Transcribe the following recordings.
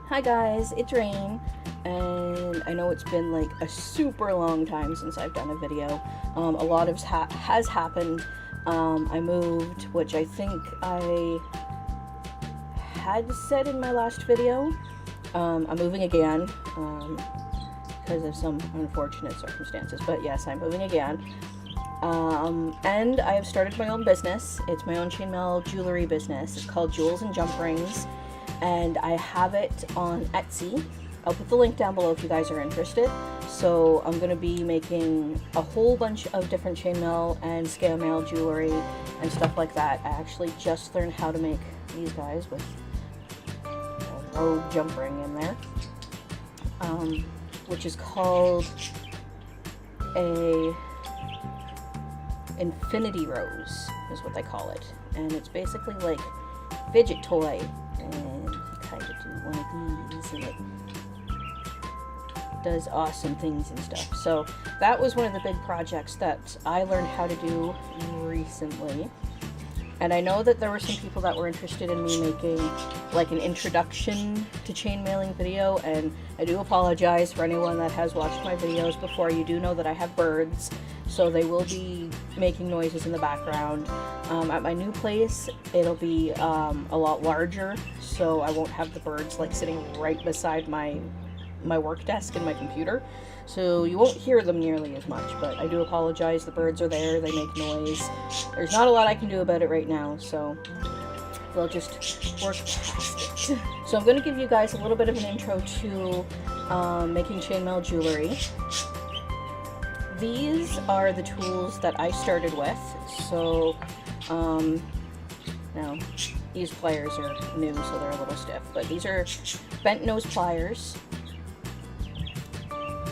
Hi guys, it's Rain, and I know it's been like a super long time since I've done a video. A lot of has happened. I moved, which I think I had said in my last video. I'm moving again because of some unfortunate circumstances, but yes, I'm moving again. And I have started my own business. It's my own chainmail jewelry business. It's called Jewels and Jump Rings, and I have it on Etsy. I'll put the link down below if you guys are interested. So I'm going to be making a whole bunch of different chainmail and scale mail jewelry and stuff like that. I actually just learned how to make these guys with a rogue jump ring in there, which is called a infinity rose is what they call it, and it's basically like fidget toy, and you kind of do one of these and it does awesome things and stuff. So that was one of the big projects that I learned how to do recently, and I know that there were some people that were interested in me making like an introduction to chainmailing video, and I do apologize for anyone that has watched my videos before. You do know that I have birds, so they will be making noises in the background. At my new place, it'll be a lot larger, so I won't have the birds like sitting right beside my work desk and my computer, so you won't hear them nearly as much, but I do apologize. The birds are there, they make noise. There's not a lot I can do about it right now, so we'll just work past it. So I'm going to give you guys a little bit of an intro to making chainmail jewelry. These are the tools that I started with. So now these pliers are new, so they're a little stiff, but these are bent nose pliers,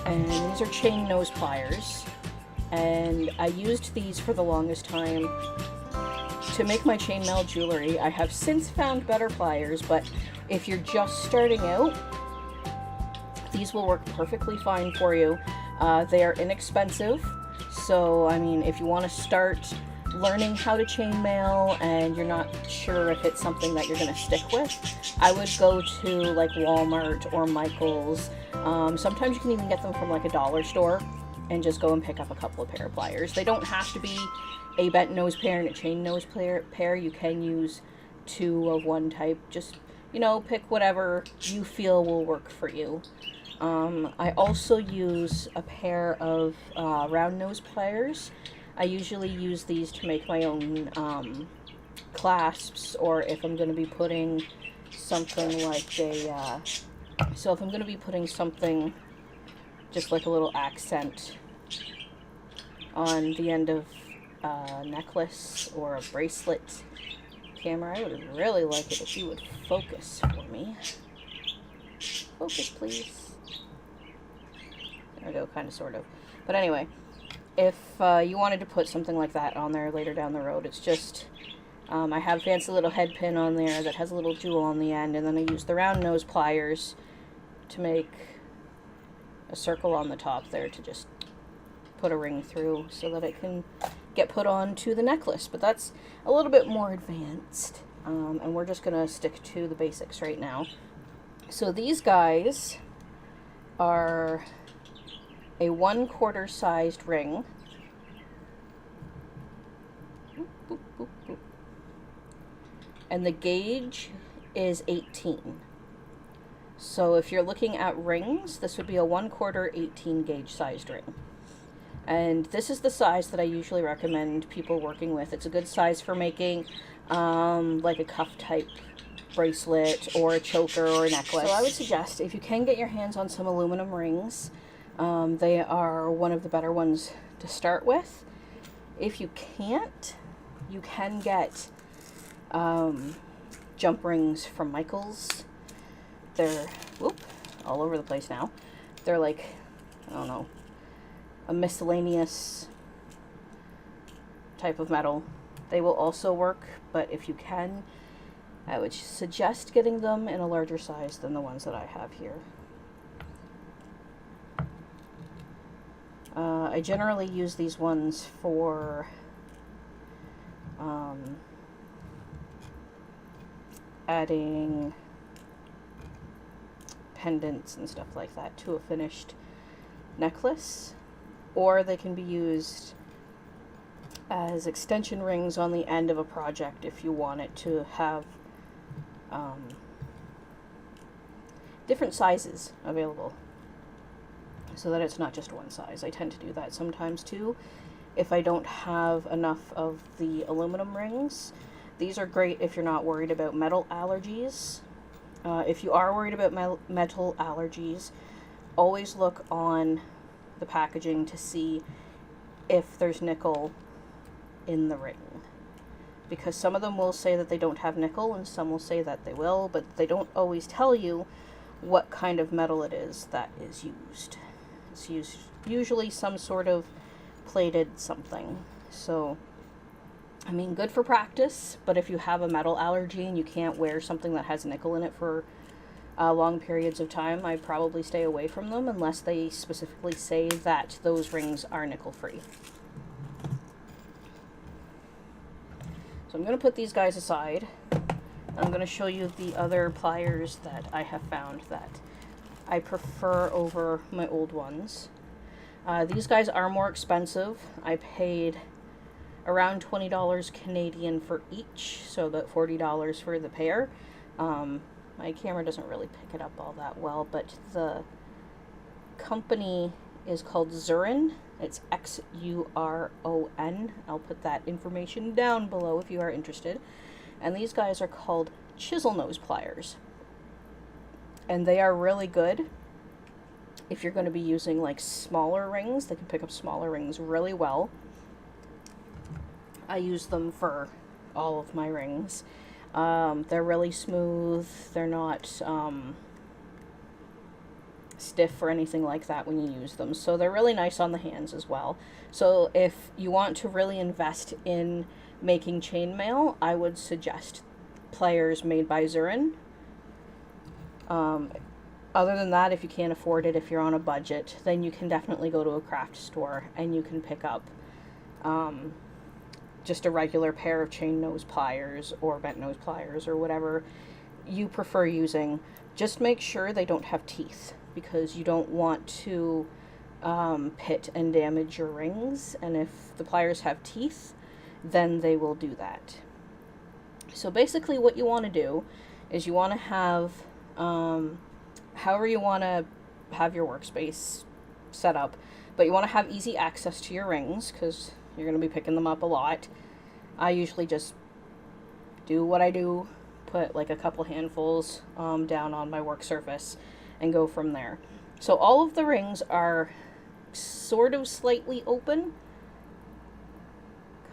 and these are chain nose pliers, and I used these for the longest time to make my chainmail jewelry. I have since found better pliers, but if you're just starting out, these will work perfectly fine for you. They are inexpensive, so I mean, if you want to start learning how to chainmail and you're not sure if it's something that you're going to stick with, I would go to like Walmart or Michael's. Sometimes you can even get them from like a dollar store, and just go and pick up a couple of pair of pliers. They don't have to be a bent nose pair and a chain nose pair. You can use two of one type. Just, you know, pick whatever you feel will work for you. I also use a pair of round nose pliers. I usually use these to make my own clasps, or if I'm going to be putting something like a, so if I'm going to be putting something just like a little accent on the end of a necklace or a bracelet. Camera, I would really like it if you would focus for me. Focus, please. There we go, kind of, sort of. But anyway, if you wanted to put something like that on there later down the road, it's just, I have a fancy little head pin on there that has a little jewel on the end, and then I use the round nose pliers to make a circle on the top there to just put a ring through so that it can get put onto the necklace. But that's a little bit more advanced, and we're just going to stick to the basics right now. So these guys are a 1/4 sized ring. Boop, boop, boop, boop. And the gauge is 18. So if you're looking at rings, this would be a 1/4 18 gauge sized ring. And this is the size that I usually recommend people working with. It's a good size for making like a cuff type bracelet or a choker or a necklace. So I would suggest, if you can get your hands on some aluminum rings, they are one of the better ones to start with. If you can't, you can get jump rings from Michael's. They're, whoop, all over the place now. They're like, I don't know, a miscellaneous type of metal. They will also work, but if you can, I would suggest getting them in a larger size than the ones that I have here. I generally use these ones for adding pendants and stuff like that to a finished necklace, or they can be used as extension rings on the end of a project if you want it to have different sizes available, so that it's not just one size. I tend to do that sometimes too if I don't have enough of the aluminum rings. These are great if you're not worried about metal allergies. If you are worried about metal allergies, always look on the packaging to see if there's nickel in the ring, because some of them will say that they don't have nickel and some will say that they will, but they don't always tell you what kind of metal it is that is used. It's usually some sort of plated something. So, I mean, good for practice, but if you have a metal allergy and you can't wear something that has nickel in it for long periods of time, I'd probably stay away from them unless they specifically say that those rings are nickel free. So I'm going to put these guys aside. I'm going to show you the other pliers that I have found that I prefer over my old ones. These guys are more expensive. I paid around $20 Canadian for each, so about $40 for the pair. My camera doesn't really pick it up all that well, but the company is called Xuron. It's Xuron. I'll put that information down below if you are interested. And these guys are called chisel nose pliers. And they are really good if you're going to be using like smaller rings. They can pick up smaller rings really well. I use them for all of my rings. They're really smooth. They're not stiff or anything like that when you use them. So they're really nice on the hands as well. So if you want to really invest in making chainmail, I would suggest pliers made by Xuron. Other than that, if you can't afford it, if you're on a budget, then you can definitely go to a craft store and you can pick up just a regular pair of chain nose pliers or bent nose pliers or whatever you prefer using. Just make sure they don't have teeth, because you don't want to pit and damage your rings, and if the pliers have teeth, then they will do that. So basically what you want to do is you want to have however you want to have your workspace set up, but you want to have easy access to your rings because you're going to be picking them up a lot. I usually just do what I do, put like a couple handfuls down on my work surface and go from there. So all of the rings are sort of slightly open.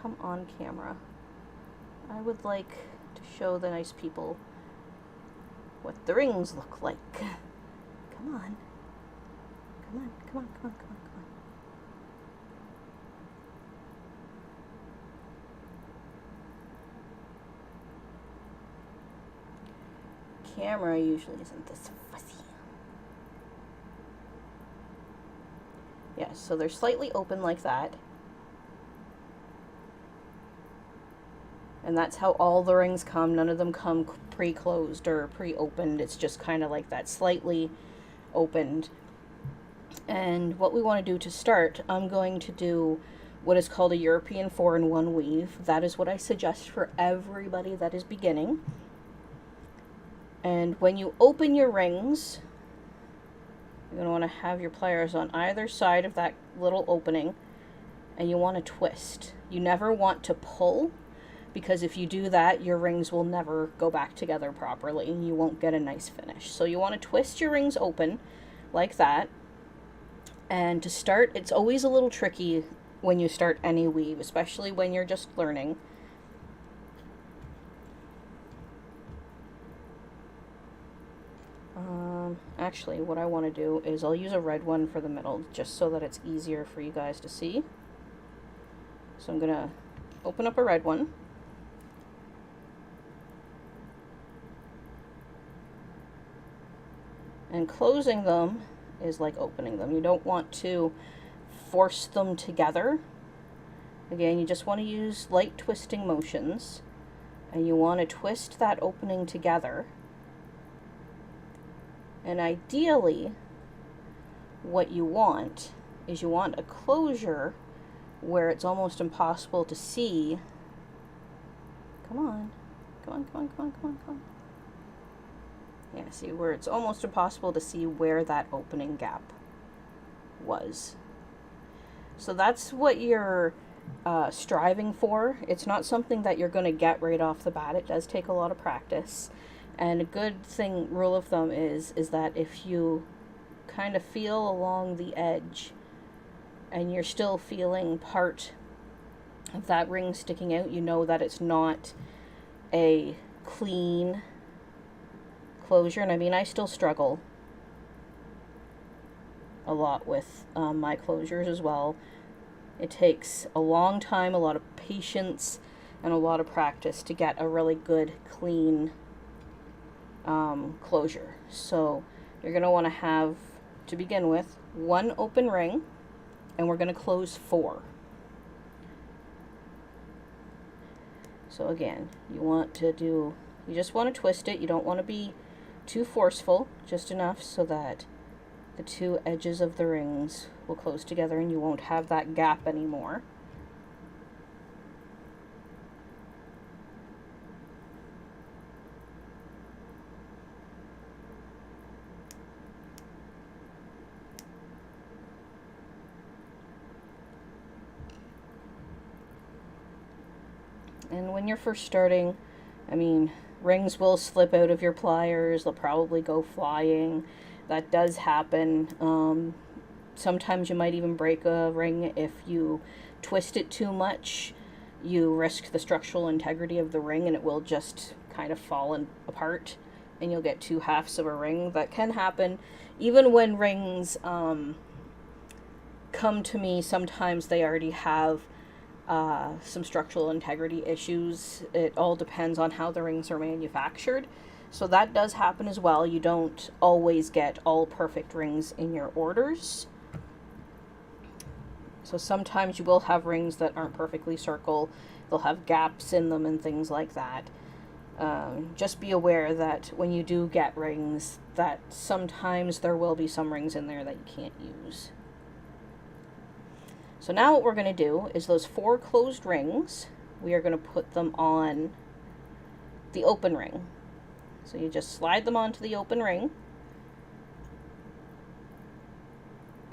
Come on, camera. I would like to show the nice people what the rings look like. Come on. Come on, come on, come on, come on, come on. Camera usually isn't this fussy. Yeah, so they're slightly open like that. And that's how all the rings come. None of them come pre-closed or pre-opened. It's just kind of like that, slightly opened. And what we want to do to start, I'm going to do what is called a European 4-in-1 weave. That is what I suggest for everybody that is beginning. And when you open your rings, you're going to want to have your pliers on either side of that little opening, and you want to twist. You never want to pull, because if you do that, your rings will never go back together properly and you won't get a nice finish. So you want to twist your rings open like that. And to start, it's always a little tricky when you start any weave, especially when you're just learning. Actually, what I want to do is I'll use a red one for the middle, just so that it's easier for you guys to see. So I'm going to open up a red one. And closing them is like opening them. You don't want to force them together. Again, you just want to use light twisting motions, and you want to twist that opening together. And ideally, what you want is you want a closure where it's almost impossible to see. Come on. Come on, come on, come on, come on, come on. Yeah, see, where it's almost impossible to see where that opening gap was. So that's what you're striving for. It's not something that you're going to get right off the bat. It does take a lot of practice. And a good rule of thumb is that if you kind of feel along the edge and you're still feeling part of that ring sticking out, you know that it's not a clean closure. And I mean, I still struggle a lot with my closures as well. It takes a long time, a lot of patience, and a lot of practice to get a really good, clean closure. So you're going to want to have, to begin with, one open ring, and we're going to close 4. So again, you just want to twist it. You don't want to be too forceful, just enough so that the 2 edges of the rings will close together and you won't have that gap anymore. And when you're first starting, I mean, rings will slip out of your pliers. They'll probably go flying. That does happen. Sometimes you might even break a ring if you twist it too much. You risk the structural integrity of the ring and it will just kind of fall apart and you'll get 2 halves of a ring. That can happen. Even when rings come to me, sometimes they already have some structural integrity issues. It all depends on how the rings are manufactured. So that does happen as well. You don't always get all perfect rings in your orders. So sometimes you will have rings that aren't perfectly circle. They'll have gaps in them and things like that. Just be aware that when you do get rings, that sometimes there will be some rings in there that you can't use. So now what we're going to do is those 4 closed rings, we are going to put them on the open ring. So you just slide them onto the open ring.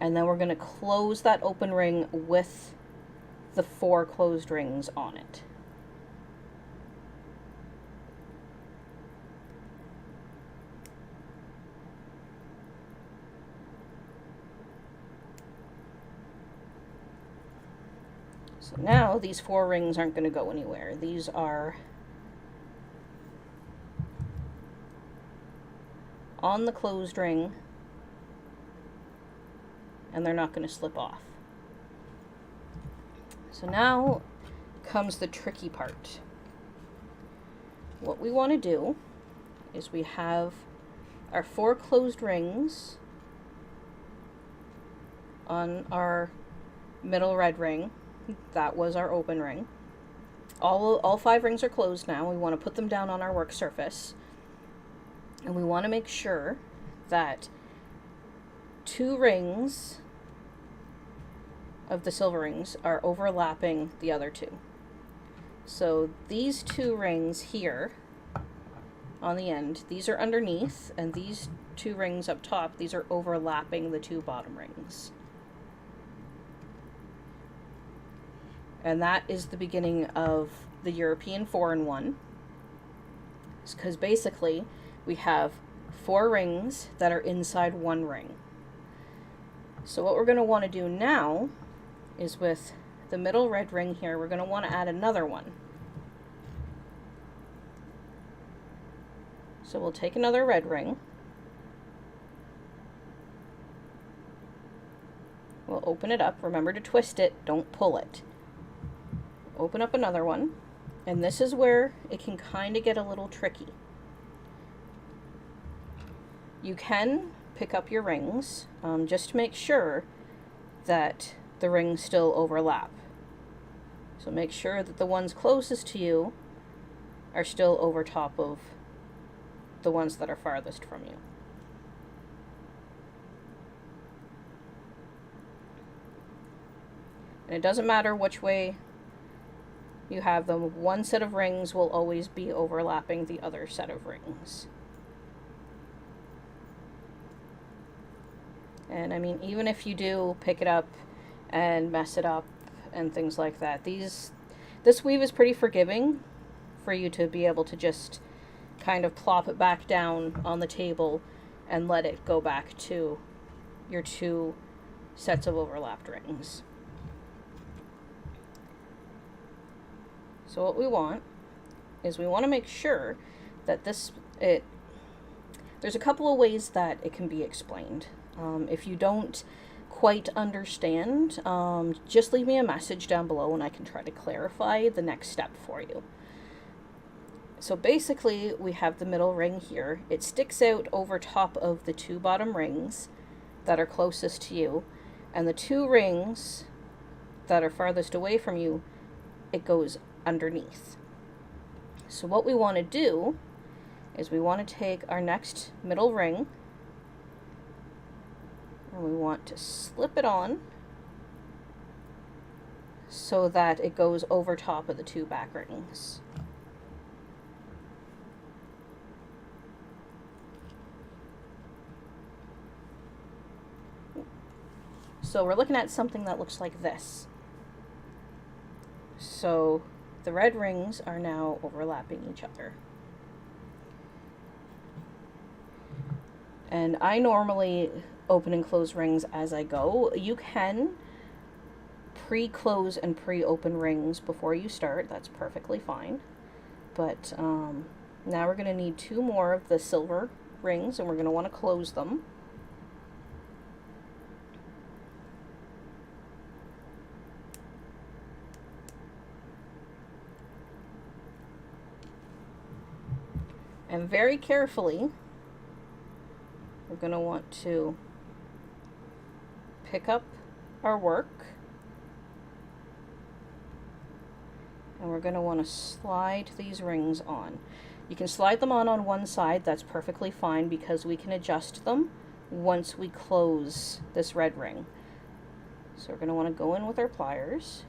And then we're going to close that open ring with the 4 closed rings on it. So now these 4 rings aren't going to go anywhere. These are on the closed ring and they're not going to slip off. So now comes the tricky part. What we want to do is we have our 4 closed rings on our middle red ring. That was our open ring. All 5 rings are closed now. We want to put them down on our work surface. And we want to make sure that 2 rings of the silver rings are overlapping the other 2. So these 2 rings here on the end, these are underneath, and these 2 rings up top, these are overlapping the 2 bottom rings. And that is the beginning of the European 4-in-1. Because basically, we have 4 rings that are inside 1 ring. So what we're going to want to do now is with the middle red ring here, we're going to want to add another one. So we'll take another red ring. We'll open it up. Remember to twist it, don't pull it. Open up another one, and this is where it can kind of get a little tricky. You can pick up your rings, just to make sure that the rings still overlap. So make sure that the ones closest to you are still over top of the ones that are farthest from you. And it doesn't matter which way you have them, one set of rings will always be overlapping the other set of rings. And I mean, even if you do pick it up and mess it up and things like that, this weave is pretty forgiving for you to be able to just kind of plop it back down on the table and let it go back to your 2 sets of overlapped rings. So what we want is we want to make sure that there's a couple of ways that it can be explained. If you don't quite understand, just leave me a message down below and I can try to clarify the next step for you. So basically we have the middle ring here. It sticks out over top of the 2 bottom rings that are closest to you, and the 2 rings that are farthest away from you, it goes underneath. So what we want to do is we want to take our next middle ring and we want to slip it on so that it goes over top of the 2 back rings. So we're looking at something that looks like this. So the red rings are now overlapping each other. And I normally open and close rings as I go. You can pre-close and pre-open rings before you start. That's perfectly fine. But now we're going to need 2 more of the silver rings, and we're going to want to close them. And very carefully, we're going to want to pick up our work, and we're going to want to slide these rings on. You can slide them on one side, that's perfectly fine, because we can adjust them once we close this red ring. So we're going to want to go in with our pliers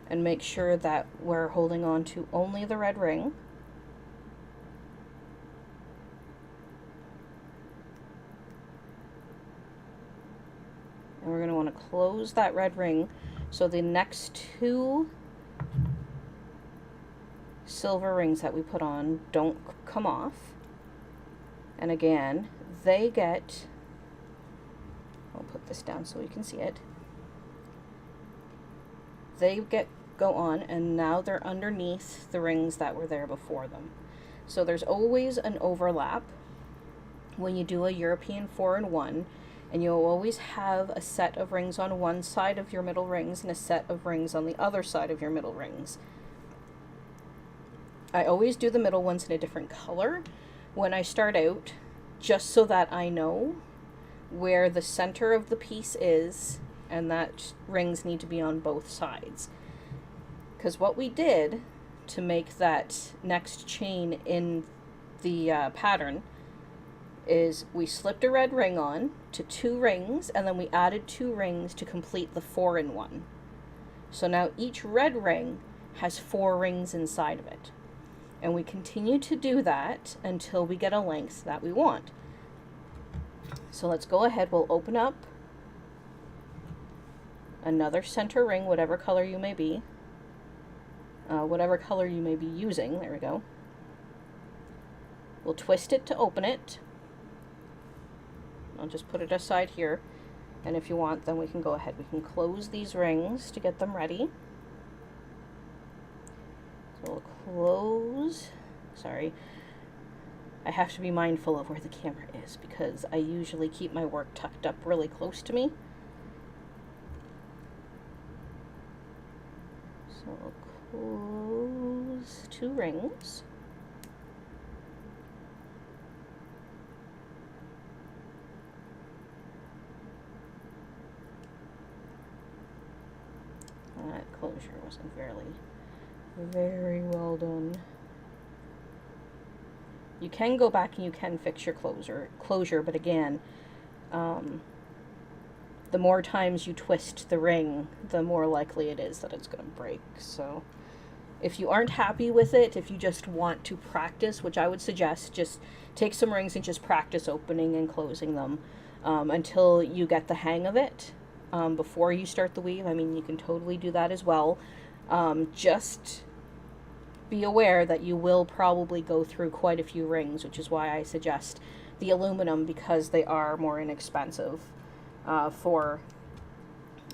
and make sure that we're holding on to only the red ring. And we're going to want to close that red ring so the next 2 silver rings that we put on don't come off. And again, they get, I'll put this down so you can see it. They go on, and now they're underneath the rings that were there before them. So there's always an overlap when you do a European 4-in-1. And you'll always have a set of rings on one side of your middle rings and a set of rings on the other side of your middle rings. I always do the middle ones in a different color when I start out, just so that I know where the center of the piece is and that rings need to be on both sides. Because what we did to make that next chain in the pattern is we slipped a red ring on to 2 rings, and then we added 2 rings to complete the 4-in-1. So now each red ring has 4 rings inside of it. And we continue to do that until we get a length that we want. So let's go ahead, we'll open up another center ring, whatever color you may be. Whatever color you may be using, there we go. We'll twist it to open it. I'll just put it aside here, and if you want, then we can go ahead. We can close these rings to get them ready. So we'll close, sorry, I have to be mindful of where the camera is because I usually keep my work tucked up really close to me. So we'll close 2 rings. That closure wasn't very well done. You can go back and you can fix your closure, but again, the more times you twist the ring, the more likely it is that it's going to break. So if you aren't happy with it, if you just want to practice, which I would suggest, just take some rings and just practice opening and closing them until you get the hang of it before you start the weave. I mean, you can totally do that as well. Just be aware that you will probably go through quite a few rings, which is why I suggest the aluminum, because they are more inexpensive for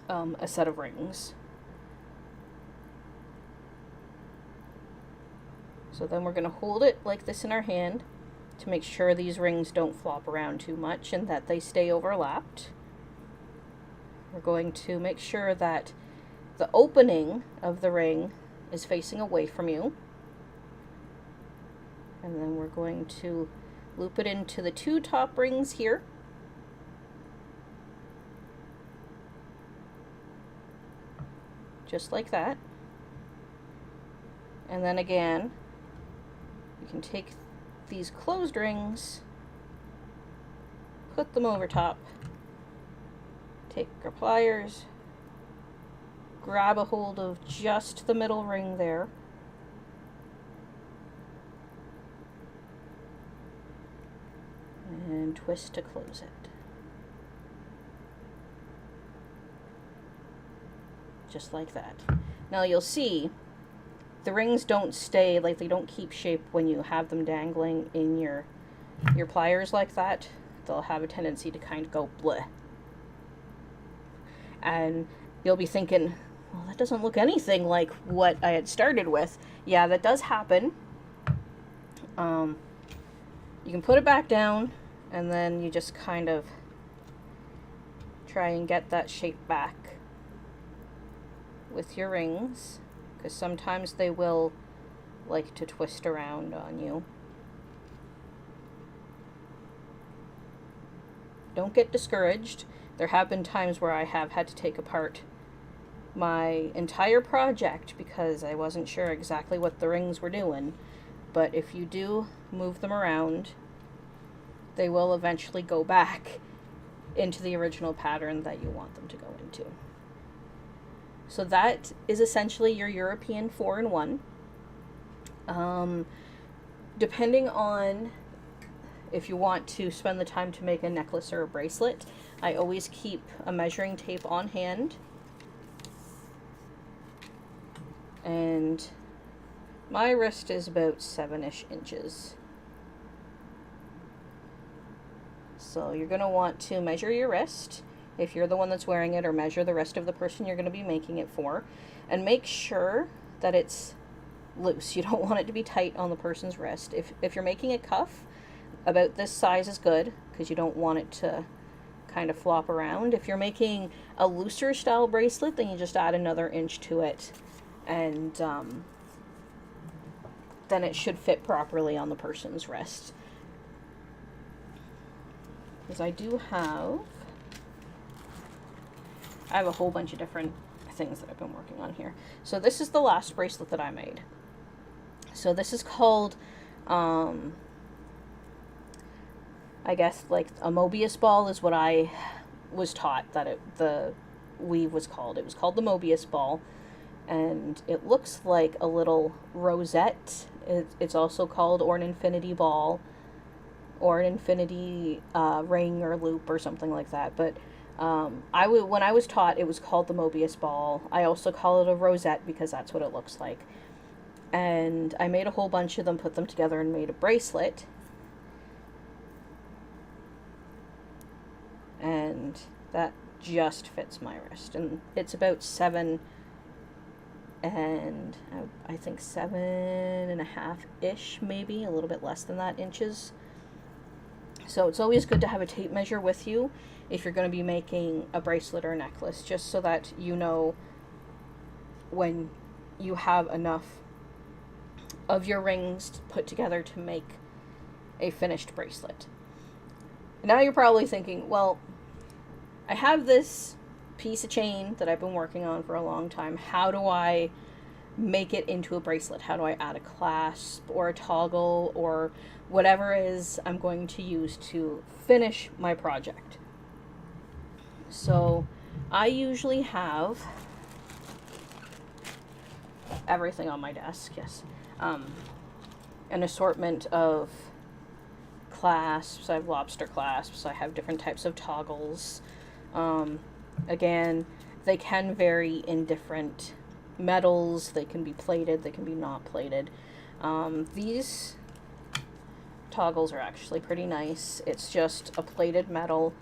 a set of rings. So then we're going to hold it like this in our hand to make sure these rings don't flop around too much and that they stay overlapped. We're going to make sure that the opening of the ring is facing away from you. And then we're going to loop it into the 2 top rings here. Just like that. And then again, you can take these closed rings, put them over top, take your pliers, grab a hold of just the middle ring there, and twist to close it. Just like that. Now you'll see the rings don't stay, like they don't keep shape when you have them dangling in your pliers like that. They'll have a tendency to kind of go bleh. And you'll be thinking, well, that doesn't look anything like what I had started with. Yeah, that does happen. You can put it back down, and then you just kind of try and get that shape back with your rings, because sometimes they will like to twist around on you. Don't get discouraged. There have been times where I have had to take apart my entire project because I wasn't sure exactly what the rings were doing. But if you do move them around, they will eventually go back into the original pattern that you want them to go into. So that is essentially your European 4-in-1. Depending on if you want to spend the time to make a necklace or a bracelet, I always keep a measuring tape on hand. And my wrist is about 7-ish inches. So you're going to want to measure your wrist if you're the one that's wearing it, or measure the wrist of the person you're going to be making it for, and make sure that it's loose. You don't want it to be tight on the person's wrist. If you're making a cuff, about this size is good, because you don't want it to kind of flop around. If you're making a looser style bracelet, then you just add another inch to it, and then it should fit properly on the person's wrist. Because I have a whole bunch of different things that I've been working on here. So this is the last bracelet that I made. So this is called, I guess like a Mobius ball is what I was taught that the weave was called. It was called the Mobius ball, and it looks like a little rosette. It's also called or an infinity ball, or an infinity ring or loop or something like that. But when I was taught, it was called the Mobius ball. I also call it a rosette because that's what it looks like. And I made a whole bunch of them, put them together, and made a bracelet. And that just fits my wrist. And it's about 7 and I think 7.5-ish, maybe a little bit less than that, inches. So it's always good to have a tape measure with you if you're going to be making a bracelet or a necklace, just so that you know when you have enough of your rings put together to make a finished bracelet. Now you're probably thinking, well, I have this piece of chain that I've been working on for a long time. How do I make it into a bracelet? How do I add a clasp or a toggle or whatever it is I'm going to use to finish my project? So I usually have everything on my desk, yes. An assortment of clasps. I have lobster clasps. I have different types of toggles. Again, they can vary in different metals. They can be plated, they can be not plated. These toggles are actually pretty nice. It's just a plated metal,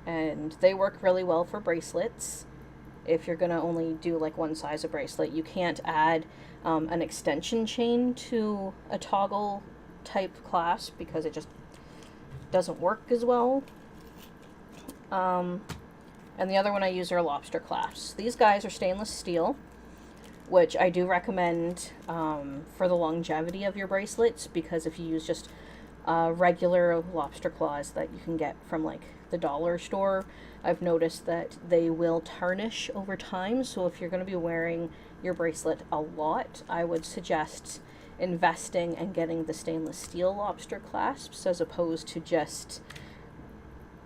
and they work really well for bracelets. If you're going to only do like one size of bracelet, you can't add an extension chain to a toggle type clasp because it just doesn't work as well. And the other one I use are lobster clasps. These guys are stainless steel, which I do recommend for the longevity of your bracelets, because if you use just regular lobster claws that you can get from like the dollar store, I've noticed that they will tarnish over time. So if you're going to be wearing your bracelet a lot, I would suggest investing and getting the stainless steel lobster clasps as opposed to just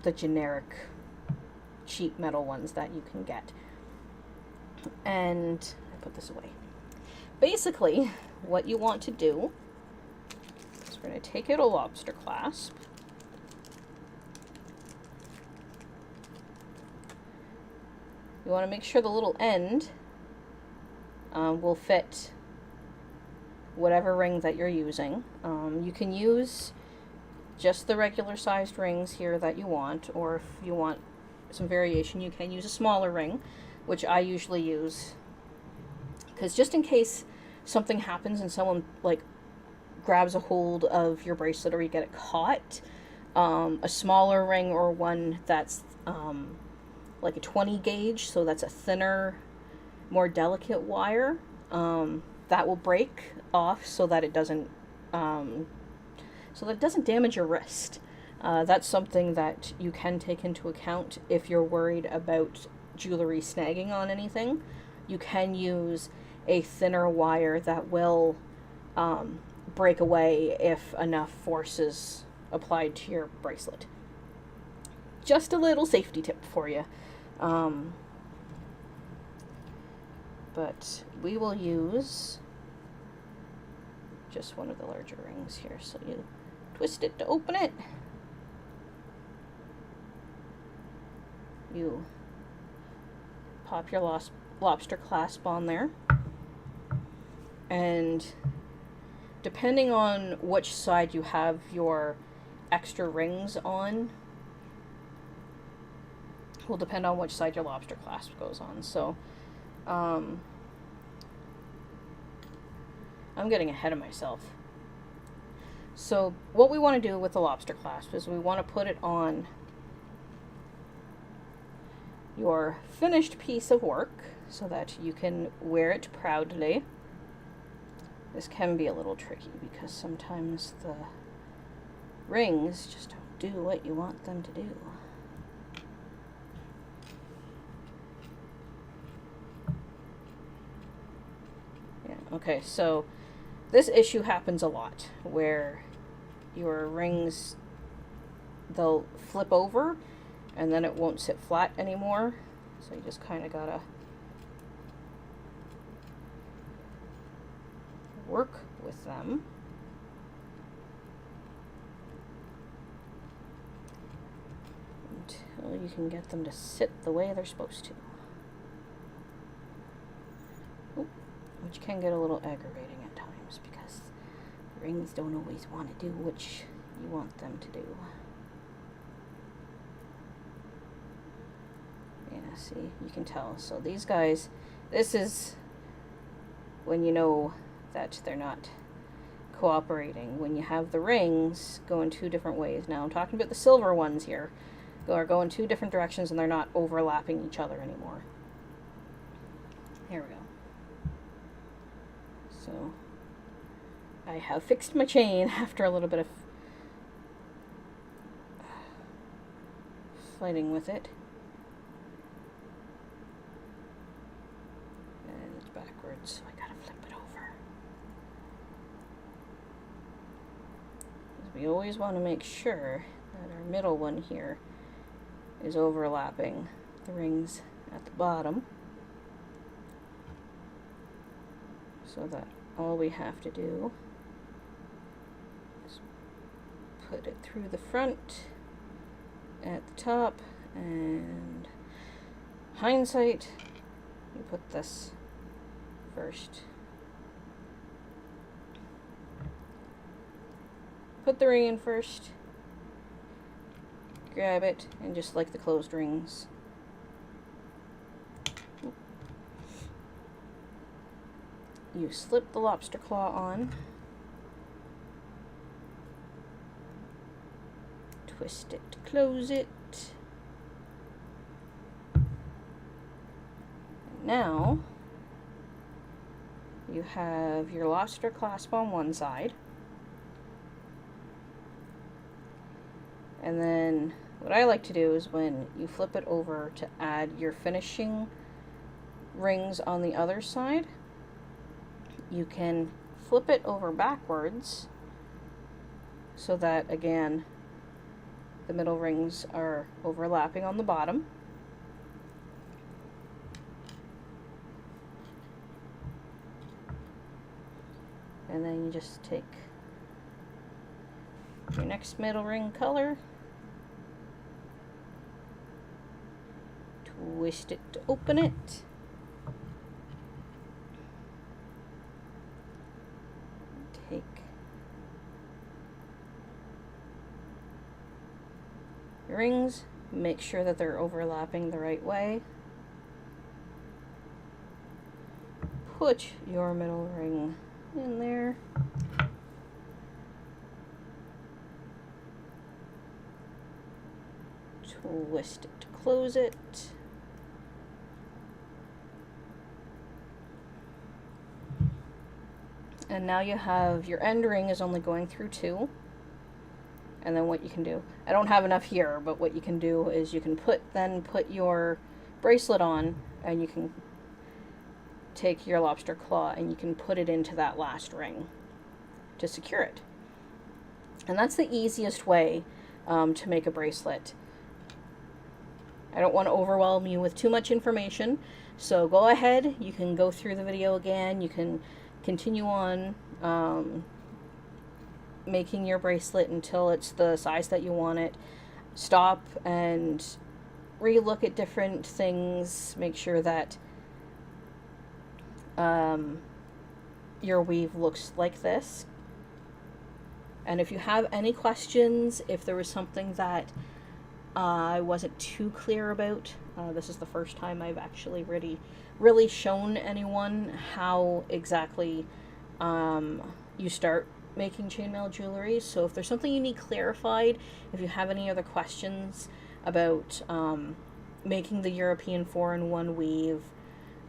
the generic cheap metal ones that you can get. And I put this away. Basically, what you want to do is we're going to take out a lobster clasp. You want to make sure the little end will fit whatever ring that you're using. You can use just the regular sized rings here that you want, or if you want some variation, you can use a smaller ring, which I usually use, because just in case something happens and someone like grabs a hold of your bracelet or you get it caught, a smaller ring, or one that's like a 20 gauge, so that's a thinner, more delicate wire, that will break off so that it doesn't damage your wrist. That's something that you can take into account if you're worried about jewelry snagging on anything. You can use a thinner wire that will break away if enough force is applied to your bracelet. Just a little safety tip for you. But we will use just one of the larger rings here. So you twist it to open it. You pop your lobster clasp on there. And depending on which side you have your extra rings on, will depend on which side your lobster clasp goes on. So I'm getting ahead of myself. So what we want to do with the lobster clasp is we want to put it on your finished piece of work so that you can wear it proudly. This can be a little tricky because sometimes the rings just don't do what you want them to do. Yeah, okay, so this issue happens a lot where your rings, they'll flip over and then it won't sit flat anymore. So you just kind of gotta work with them. Until you can get them to sit the way they're supposed to. Ooh, which can get a little aggravating at times because rings don't always want to do what you want them to do. Yeah, see, you can tell. So these guys, this is when you know that they're not cooperating. When you have the rings going two different ways. Now I'm talking about the silver ones here. They're going two different directions and they're not overlapping each other anymore. Here we go. So I have fixed my chain after a little bit of fighting with it. And it's backwards, so I gotta flip it over. We always want to make sure that our middle one here is overlapping the rings at the bottom, so that all we have to do is put it through the front at the top, and hindsight, you put this first. Put the ring in first, grab it, and just like the closed rings, you slip the lobster claw on, twist it to close it. And now you have your lobster clasp on one side, and then what I like to do is when you flip it over to add your finishing rings on the other side, you can flip it over backwards so that, again, the middle rings are overlapping on the bottom. And then you just take your next middle ring color, twist it to open it, take your rings, make sure that they're overlapping the right way, put your middle ring in there, twist it to close it, and now you have your end ring is only going through 2. And then what you can do, I don't have enough here, but what you can do is you can put your bracelet on, and you can take your lobster claw and you can put it into that last ring to secure it. And that's the easiest way to make a bracelet. I don't want to overwhelm you with too much information, so go ahead, you can go through the video again, you can continue on making your bracelet until it's the size that you want it. Stop and re-look at different things, make sure that your weave looks like this. And if you have any questions, if there was something that I wasn't too clear about, this is the first time I've actually really shown anyone how exactly you start making chainmail jewelry. So if there's something you need clarified, if you have any other questions about making the European 4-in-1 weave,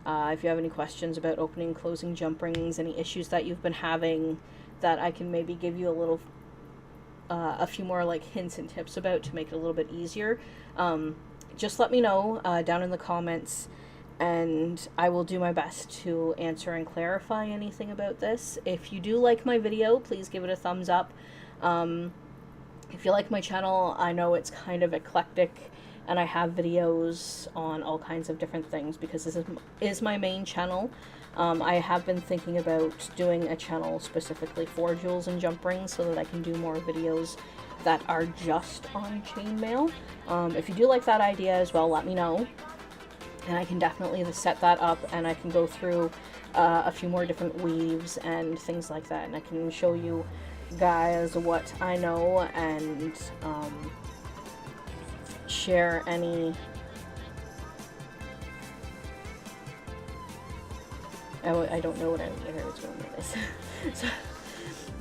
if you have any questions about opening and closing jump rings, any issues that you've been having that I can maybe give you a few more like hints and tips about to make it a little bit easier, just let me know down in the comments, and I will do my best to answer and clarify anything about this. If you do like my video, please give it a thumbs up. If you like my channel, I know it's kind of eclectic, and I have videos on all kinds of different things because this is my main channel. I have been thinking about doing a channel specifically for jewels and jump rings so that I can do more videos that are just on chainmail. If you do like that idea as well, let me know, and I can definitely set that up, and I can go through a few more different weaves and things like that, and I can show you guys what I know and share any I don't know where I was going with this.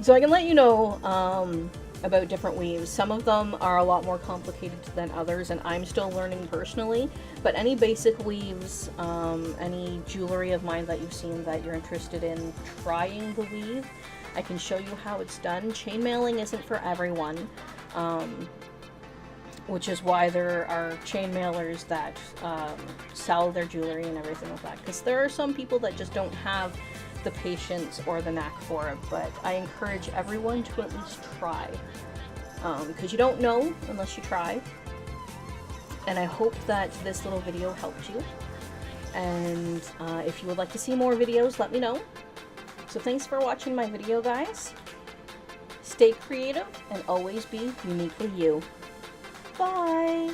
so I can let you know about different weaves. Some of them are a lot more complicated than others, and I'm still learning personally, but any basic weaves, any jewelry of mine that you've seen that you're interested in trying the weave, I can show you how it's done. Chainmailing isn't for everyone, which is why there are chainmailers that sell their jewelry and everything like that, because there are some people that just don't have the patience or the knack for it, but I encourage everyone to at least try. because you don't know unless you try. And I hope that this little video helped you. And if you would like to see more videos, let me know. So thanks for watching my video, guys. Stay creative and always be uniquely you. Bye!